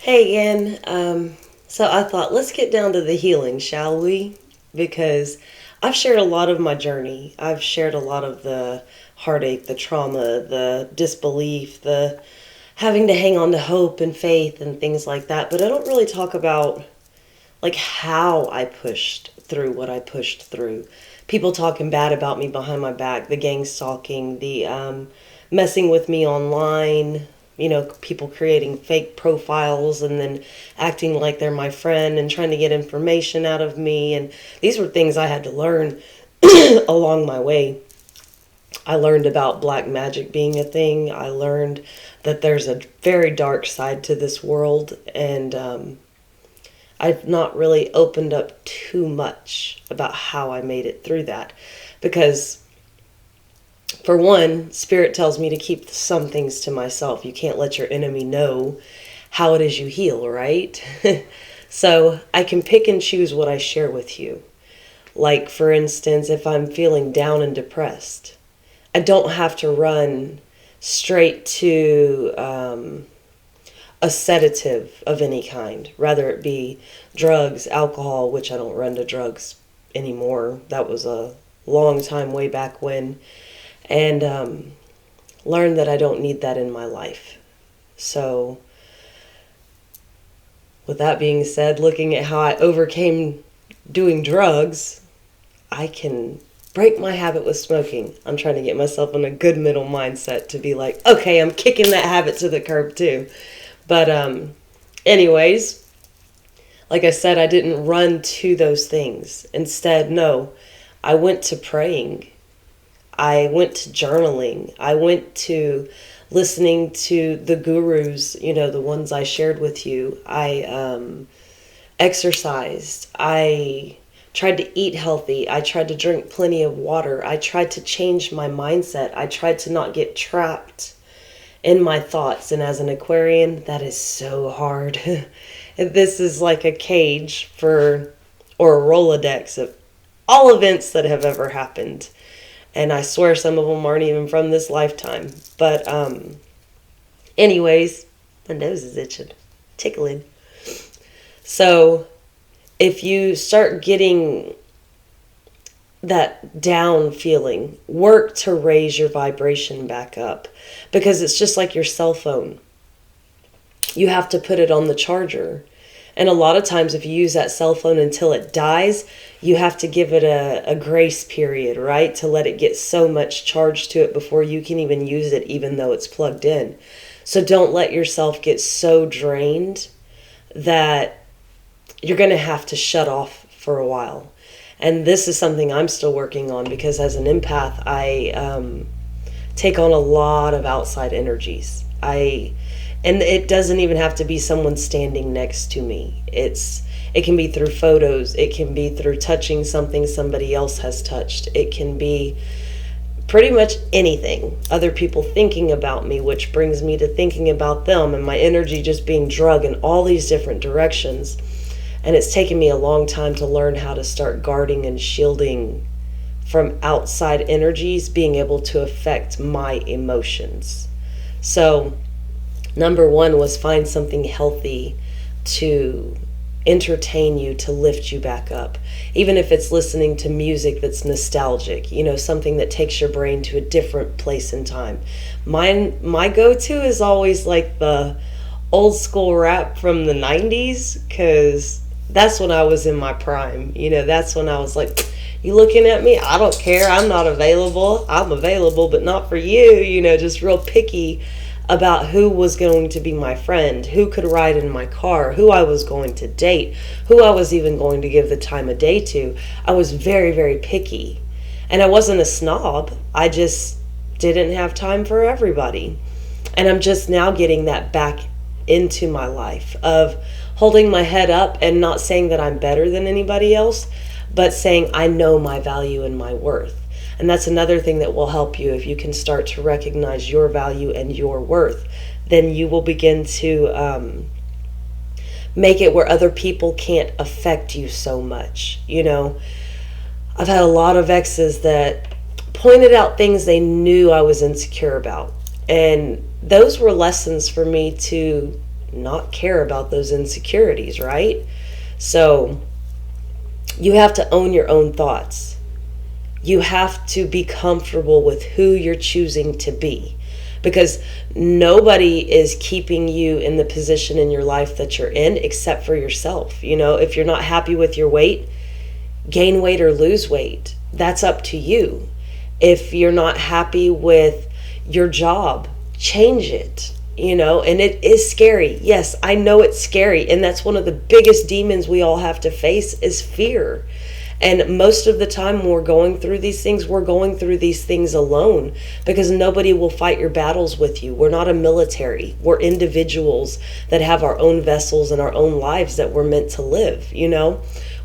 Hey, Ann. So I thought, let's get down to the healing, shall we? Because I've shared a lot of my journey. I've shared a lot of the heartache, the trauma, the disbelief, the having to hang on to hope and faith and things like that. But I don't really talk about like how I pushed through what I pushed through. People talking bad about me behind my back, the gang stalking, the messing with me online, people creating fake profiles and then acting like they're my friend and trying to get information out of me. And these were things I had to learn along my way. I learned about black magic being a thing. I learned that there's a very dark side to this world, and I've not really opened up too much about how I made it through that because, for one, Spirit tells me to keep some things to myself. You can't let your enemy know how it is you heal, right? So I can pick and choose what I share with you. Like, for instance, if I'm feeling down and depressed, I don't have to run straight to a sedative of any kind, rather it be drugs, alcohol, which I don't run to drugs anymore. That was a long time way back when. And learn that I don't need that in my life. So, with that being said, looking at how I overcame doing drugs, I can break my habit with smoking. I'm trying to get myself in a good middle mindset to be like, okay, I'm kicking that habit to the curb too. But anyways, like I said, I didn't run to those things. Instead, no, I went to praying. I went to journaling. I went to listening to the gurus, the ones I shared with you. I exercised. I tried to eat healthy. I tried to drink plenty of water. I tried to change my mindset. I tried to not get trapped in my thoughts. And as an Aquarian, that is so hard. This is like a cage or a Rolodex of all events that have ever happened. And I swear some of them aren't even from this lifetime. But anyways, my nose is itching, tickling. So if you start getting that down feeling, work to raise your vibration back up, because it's just like your cell phone. You have to put it on the charger. And a lot of times if you use that cell phone until it dies, you have to give it a grace period, right? To let it get so much charge to it before you can even use it, even though it's plugged in. So don't let yourself get so drained that you're going to have to shut off for a while. And this is something I'm still working on, because as an empath, I take on a lot of outside energies. And it doesn't even have to be someone standing next to me. It can be through photos. It can be through touching something somebody else has touched. It can be pretty much anything. Other people thinking about me, which brings me to thinking about them, and my energy just being dragged in all these different directions. And it's taken me a long time to learn how to start guarding and shielding from outside energies being able to affect my emotions. So, number one was find something healthy to entertain you, to lift you back up. Even if it's listening to music that's nostalgic, something that takes your brain to a different place in time. My go-to is always like the old school rap from the 90s, because that's when I was in my prime. That's when I was like, you looking at me? I don't care. I'm not available. I'm available, but not for you. Just real picky about who was going to be my friend, who could ride in my car, who I was going to date, who I was even going to give the time of day to. I was very, very picky. And I wasn't a snob. I just didn't have time for everybody. And I'm just now getting that back into my life of holding my head up and not saying that I'm better than anybody else, but saying I know my value and my worth. And that's another thing that will help you. If you can start to recognize your value and your worth, then you will begin to make it where other people can't affect you so much. I've had a lot of exes that pointed out things they knew I was insecure about. And those were lessons for me to not care about those insecurities, right? So you have to own your own thoughts. You have to be comfortable with who you're choosing to be, because nobody is keeping you in the position in your life that you're in except for yourself. If you're not happy with your weight, gain weight or lose weight. That's up to you. If you're not happy with your job, change it. And it is scary. Yes, I know it's scary. And that's one of the biggest demons we all have to face is fear. And most of the time when we're going through these things, we're going through these things alone, because nobody will fight your battles with you. We're not a military. We're individuals that have our own vessels and our own lives that we're meant to live.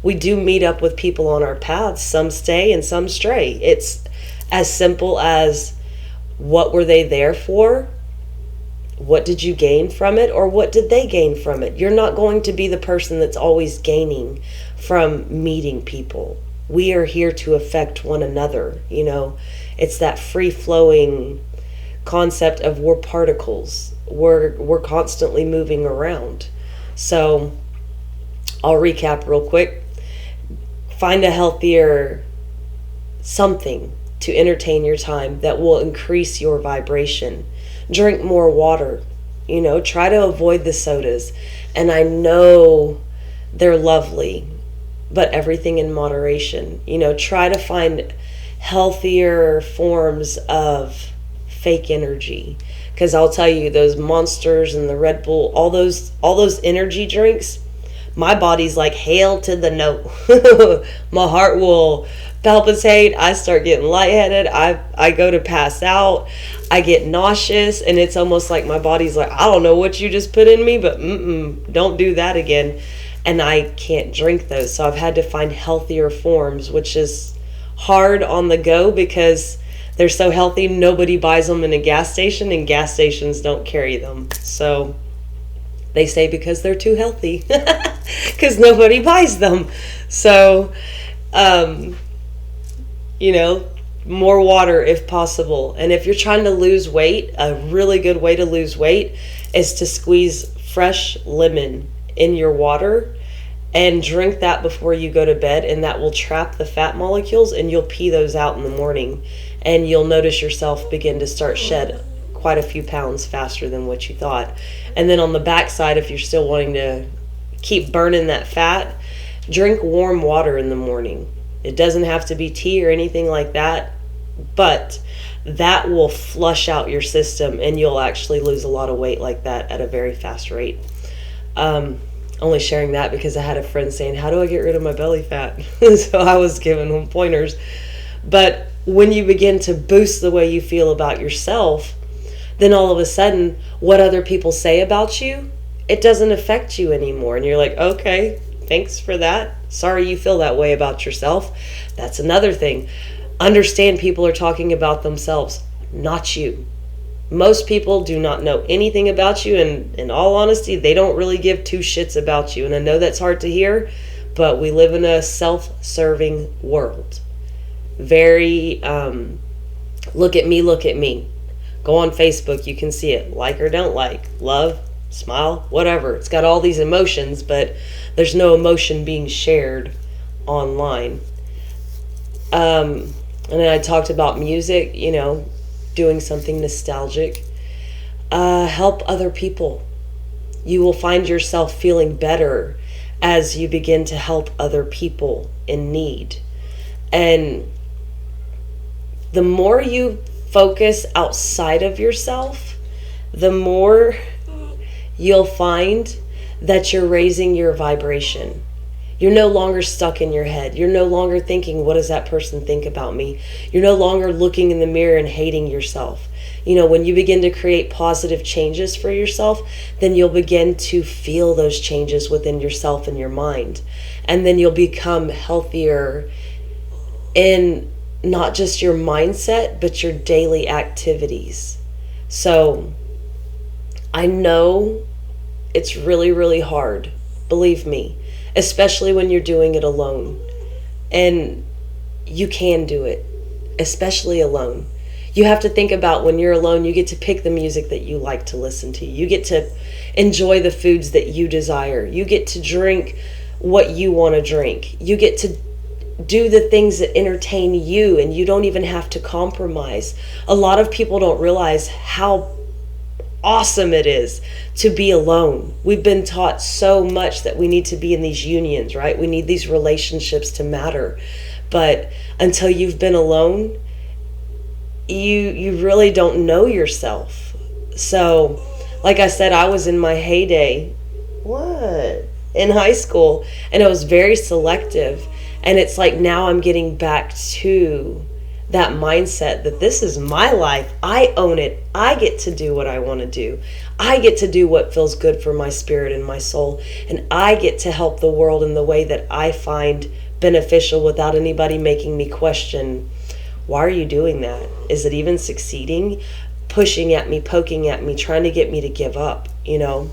We do meet up with people on our paths. Some stay and some stray. It's as simple as, what were they there for? What did you gain from it? Or what did they gain from it? You're not going to be the person that's always gaining from meeting people. We are here to affect one another. It's that free-flowing concept of we're particles. We're constantly moving around. So I'll recap real quick. Find a healthier something to entertain your time that will increase your vibration. Drink more water. Try to avoid the sodas. And I know they're lovely, but everything in moderation. Try to find healthier forms of fake energy. Because I'll tell you, those Monsters and the Red Bull, all those energy drinks, my body's like, hail to the no. My heart will palpitate. I start getting lightheaded. I go to pass out. I get nauseous, and it's almost like my body's like, I don't know what you just put in me, but don't do that again. And I can't drink those. So I've had to find healthier forms, which is hard on the go because they're so healthy. Nobody buys them in a gas station, and gas stations don't carry them. So they say because they're too healthy, because nobody buys them. So, more water if possible. And if you're trying to lose weight, a really good way to lose weight is to squeeze fresh lemon in your water and drink that before you go to bed, and that will trap the fat molecules, and you'll pee those out in the morning, and you'll notice yourself begin to start shed quite a few pounds faster than what you thought. And then on the backside, if you're still wanting to keep burning that fat, drink warm water in the morning. It doesn't have to be tea or anything like that, but that will flush out your system, and you'll actually lose a lot of weight like that at a very fast rate. Only sharing that because I had a friend saying, how do I get rid of my belly fat? So I was giving them pointers. But when you begin to boost the way you feel about yourself, then all of a sudden, what other people say about you, it doesn't affect you anymore. And you're like, okay, thanks for that. Sorry you feel that way about yourself. That's another thing. Understand people are talking about themselves, not you. Most people do not know anything about you, and in all honesty, they don't really give two shits about you. And I know that's hard to hear, but we live in a self-serving world. Very, look at me. Go on Facebook, you can see it. Like or don't like, love, smile, whatever. It's got all these emotions, but there's no emotion being shared online. And then I talked about music, doing something nostalgic. Help other people. You will find yourself feeling better as you begin to help other people in need. And the more you focus outside of yourself, the more you'll find that you're raising your vibration. You're no longer stuck in your head. You're no longer thinking, what does that person think about me? You're no longer looking in the mirror and hating yourself. When you begin to create positive changes for yourself, then you'll begin to feel those changes within yourself and your mind. And then you'll become healthier in not just your mindset, but your daily activities. So I know it's really, really hard. Believe me. Especially when you're doing it alone. And you can do it, especially alone. You have to think about when you're alone, you get to pick the music that you like to listen to. You get to enjoy the foods that you desire. You get to drink what you want to drink. You get to do the things that entertain you, and you don't even have to compromise. A lot of people don't realize how awesome it is to be alone. We've been taught so much that we need to be in these unions, right? We need these relationships to matter. But until you've been alone, you really don't know yourself. So, like I said, I was in my heyday. What? In high school, and it was very selective. And it's like now I'm getting back to that mindset that this is my life. I own it. I get to do what I want to do. I get to do what feels good for my spirit and my soul. And I get to help the world in the way that I find beneficial without anybody making me question, why are you doing that? Is it even succeeding? Pushing at me, poking at me, trying to get me to give up, you know?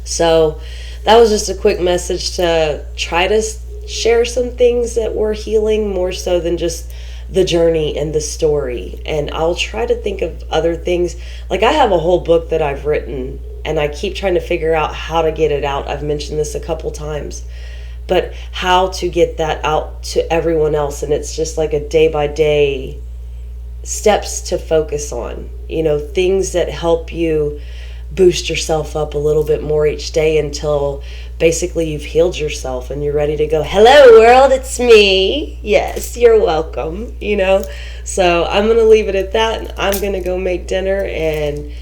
So that was just a quick message to try to share some things that were healing, more so than just the journey and the story. And I'll try to think of other things. Like I have a whole book that I've written, and I keep trying to figure out how to get it out. I've mentioned this a couple times, but how to get that out to everyone else. And it's just like a day by day steps to focus on, you know, things that help you boost yourself up a little bit more each day until basically you've healed yourself and you're ready to go, hello world, it's me. Yes, you're welcome, you know. So I'm going to leave it at that, and I'm going to go make dinner, and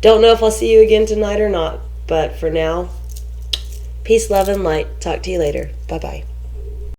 don't know if I'll see you again tonight or not. But for now, peace, love, and light. Talk to you later. Bye-bye.